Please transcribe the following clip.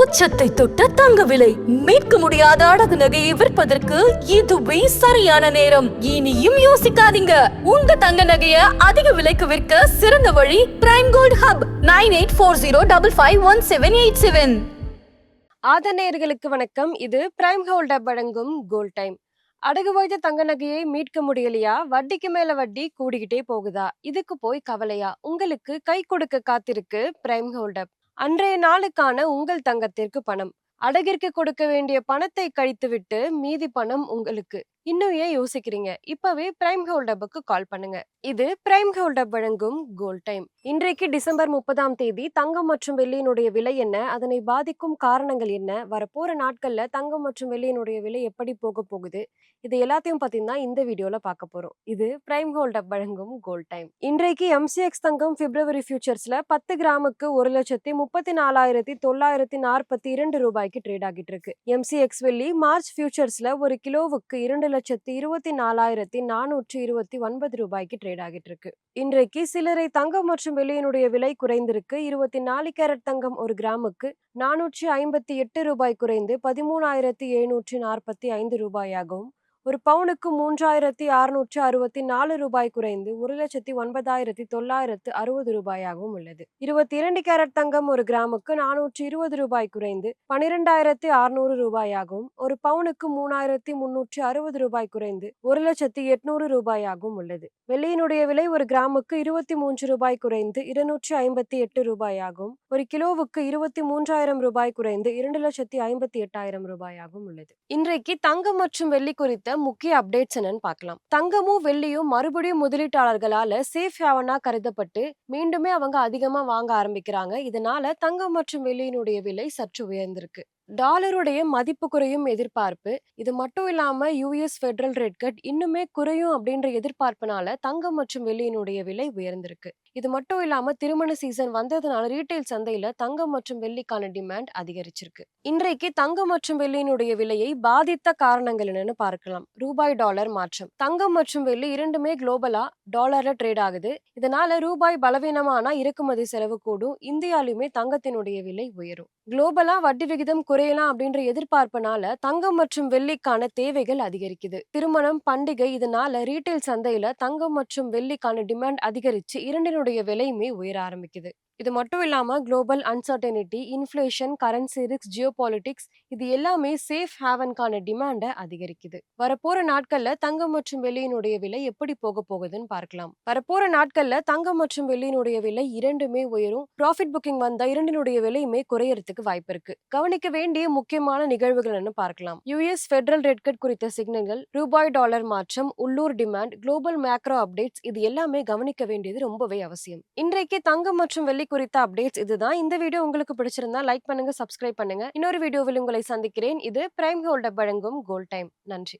உச்சத்தை தொட்ட தங்க விலை மீட்க முடியாத அடகு நகையை விற்பதற்கு இதுவே சரியான நேரம். இனியும் யோசிக்காதீங்க. உங்க தங்க நகைய அதிக விலைக்கு விற்க சிறந்த வழி பிரைம் கோல்ட் ஹப் 9840551787. ஆதநேயர்களுக்கு வணக்கம். இது பிரைம் கோல்ட் ஹப் வழங்கும் கோல்ட் டைம். அடகு வைத்த தங்க நகையை மீட்க முடியலையா? வட்டிக்கு மேல வட்டி கூடிக்கிட்டே போகுதா? இதுக்கு போய் கவலையா? உங்களுக்கு கை கொடுக்க காத்திருக்கு பிரைம் கோல்ட் ஹப். அன்றைய நாளுக்கான உங்கள் தங்கத்திற்கு பணம். அடகிற்கு கொடுக்க வேண்டிய பணத்தை கழித்துவிட்டு மீதி பணம் உங்களுக்கு. இன்னும் ஏன் யோசிக்கிறீங்க? இப்பவே பிரைம் கோல்ட் ஹப்புக்கு கால் பண்ணுங்க. இது பிரைம் கோல்ட் ஹப் வழங்கும் கோல்ட் டைம். இன்றைக்கு டிசம்பர் 30ஆம் தேதி. தங்கம் மற்றும் வெள்ளியினுடைய விலை என்ன? அதனை பாதிக்கும் காரணங்கள் என்ன? வரப்போற நாட்கள்ல தங்கம் மற்றும் வெள்ளியினுடைய விலை எப்படி போக போகுது? இது எல்லாத்தையும் பத்தினா இந்த வீடியோல பார்க்க போறோம். இது பிரைம் கோல்ட் ஹப் வழங்கும் கோல்ட் டைம். இன்றைக்கு எம்சிஎக்ஸ் தங்கம் பிப்ரவரி ஃபியூச்சர்ஸ்ல 10 கிராமுக்கு 1,34,942 ரூபாய்க்கு ட்ரேட் ஆகிட்டு இருக்கு. எம்சிஎக்ஸ் வெள்ளி மார்ச் ஃபியூச்சர்ஸ்ல ஒரு கிலோவுக்கு 2,24,429 ரூபாய்க்கு ட்ரேட் ஆகிட்டு இருக்கு. இன்றைக்கு சிலரை தங்கம் மற்றும் வெள்ளியினுடைய விலை குறைந்திருக்கு. 24 கேரட் தங்கம் ஒரு கிராமுக்கு 458 ரூபாய் குறைந்து 13,745 ரூபாயாகவும், ஒரு பவுனுக்கு 3,664 ரூபாய் குறைந்து 1,09,960 ரூபாயாகவும் உள்ளது. 22 கேரட் தங்கம் ஒரு கிராமுக்கு 420 ரூபாய் குறைந்து 12,600 ரூபாயாகவும், ஒரு பவுனுக்கு 3,360 ரூபாய் குறைந்து 1,08,000 ரூபாயாகவும் உள்ளது. வெள்ளியினுடைய விலை ஒரு கிராமுக்கு 23 ரூபாய் குறைந்து 258 ரூபாயாகவும், ஒரு கிலோவுக்கு 23,000 ரூபாய் குறைந்து 2,58,000 ரூபாயாகவும் உள்ளது. இன்றைக்கு தங்கம் மற்றும் வெள்ளி குறித்த முக்கிய அப்டேட்ஸ் என்னன்னு பார்க்கலாம். தங்கமும் வெள்ளியும் மறுபடியும் முதலீட்டாளர்களால சேஃப் ஹேவனா கருதப்பட்டு மீண்டுமே அவங்க அதிகமா வாங்க ஆரம்பிக்கிறாங்க. இதனால தங்கம் மற்றும் வெள்ளியினுடைய விலை சற்று உயர்ந்திருக்கு. டாலருடைய மதிப்பு குறையும் எதிர்பார்ப்பு. இது மட்டும் இல்லாம யுஎஸ் ஃபெடரல் ரேட் கட் இன்னுமே குறையும் அப்படின்ற எதிர்பார்ப்புனால தங்கம் மற்றும் வெள்ளியினுடைய விலை உயர்ந்திருக்கு. இது மட்டும் இல்லாம திருமண சீசன் வந்ததுனால ரீட்டைல் சந்தையில தங்கம் மற்றும் வெள்ளிக்கான டிமாண்ட் அதிகரிச்சிருக்கு. இன்றைக்கு தங்கம் மற்றும் வெள்ளியினுடைய விலையை பாதித்த காரணங்கள் என்னன்னு பார்க்கலாம். ரூபாய் டாலர் மாற்றம். தங்கம் மற்றும் வெள்ளி இரண்டுமே குளோபலா டாலர்ல ட்ரேட் ஆகுது. இதனால ரூபாய் பலவீனமானா இறக்குமதி செலவு கூடும். இந்தியாலுமே தங்கத்தினுடைய விலை உயரும். குளோபலா வட்டி விகிதம் குறையலாம் அப்படின்ற எதிர்பார்ப்புனால தங்கம் மற்றும் வெள்ளிக்கான தேவைகள் அதிகரிக்குது. திருமணம், பண்டிகை இதனால ரீட்டைல் சந்தையில தங்கம் மற்றும் வெள்ளிக்கான டிமாண்ட் அதிகரிச்சு இரண்டினுடைய விலையுமே உயர ஆரம்பிக்குது. இது மட்டும் இல்லாம global uncertainty, inflation, currency risk, geopolitics இது எல்லாமே சேஃப் ஹேவன்கான டிமாண்டை அதிகரிக்குது. வரப்போற நாட்கள்ல தங்கம் மற்றும் வெள்ளியினுடைய விலை எப்படி போக போகுதுன்னு பார்க்கலாம். வரப்போற நாட்கள்ல தங்கம் மற்றும் வெள்ளியினுடைய விலை இரண்டுமே உயரும். ப்ராஃபிட் புக்கிங் வந்தா இரண்டினுடைய விலையுமே குறையறதுக்கு வாய்ப்பு இருக்கு. கவனிக்க வேண்டிய முக்கியமான நிகழ்வுகள் பார்க்கலாம். யுஎஸ் ஃபெடரல் ரேட் கட் குறித்த சிக்னல்கள், ரூபாய் டாலர் மாற்றம், உள்ளூர் டிமாண்ட், குளோபல் மேக்ரோ அப்டேட்ஸ் இது எல்லாமே கவனிக்க வேண்டியது ரொம்பவே அவசியம். இன்றைக்கு தங்கம் மற்றும் வெள்ளி குறித்த அப்டேட்ஸ் இதுதான். இந்த வீடியோ உங்களுக்கு பிடிச்சிருந்தா லைக் பண்ணுங்க, சப்ஸ்கிரைப் பண்ணுங்க. இன்னொரு வீடியோவில் உங்களை சந்திக்கிறேன். இது பிரைம் கோல்ட் ஹப் வழங்கும் கோல்ட் டைம். நன்றி.